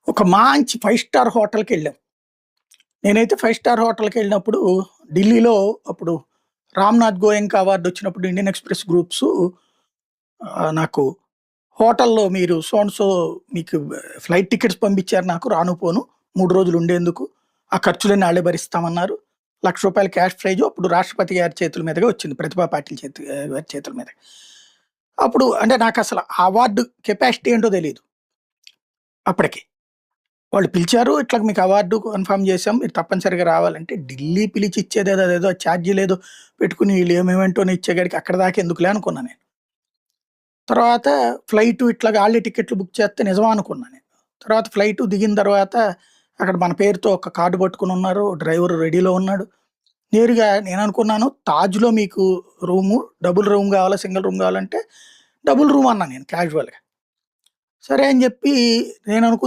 ఒక మంచి 5 స్టార్ హోటల్‌కెళ్ళాం. నేనైతే 5 స్టార్ హోటల్‌కెళ్ళినప్పుడు ఢిల్లీలో అప్పుడు 'రామ్‌నాథ్ గోయంకా' అవార్డ్ వచ్చినప్పుడు ఇండియన్ ఎక్స్‌ప్రెస్ గ్రూప్సు నాకు హోటల్‌లో మీరు సో అండ్ సో మీకు ఫ్లైట్ టికెట్స్ పంపించారు నాకు రాను పోను 3 రోజులు ఉండేందుకు. ఆ ఖర్చులన్నీ ఆళ్ళే భరిస్తామన్నారు. రూ. 1,00,000 క్యాష్ ప్రైజు అప్పుడు రాష్ట్రపతి గారి చేతుల మీదుగా వచ్చింది. ప్రతిభా పాటిల్ వారి చేతుల మీద. అప్పుడు అంటే నాకసల ఆ అవార్డ్ కెపాసిటీ ఏంటో తెలీదు. అప్పటికి. వాళ్ళు పిలిచారు. ఇట్లా మీకు అవార్డు కన్ఫర్మ్ చేసాం. మీరు తప్పనిసరిగా రావాలంటే ఢిల్లీ పిలిచి ఇచ్చేదేదో అదేదో ఛార్జీలేదో పెట్టుకొని ఈళ్ళు ఏమేమేంటోని ఇచ్చేగాడికి అక్కడి దాకా ఎందుకులే అనుకున్నా నేను. తర్వాత ఫ్లైటు ఇట్లాగా ఆళ్ళే టికెట్లు బుక్ చేస్తే నిజమా అనుకున్నా నేను. తర్వాత ఫ్లైటు దిగిన తర్వాత అక్కడ మన పేరుతో ఒక కార్డ్ పట్టుకొనున్నారు. డ్రైవరు రెడీలో ఉన్నాడు. నేరుగా నేననుకున్నాను తాజ్‌లో మీకు రూము డబుల్ రూమ్ కావాలా? సింగిల్ రూమ్ కావాలంటే డబుల్ రూమ్ అన్నా నేను క్యాజువల్‌గా. సరే అని చెప్పి నేననుకున్న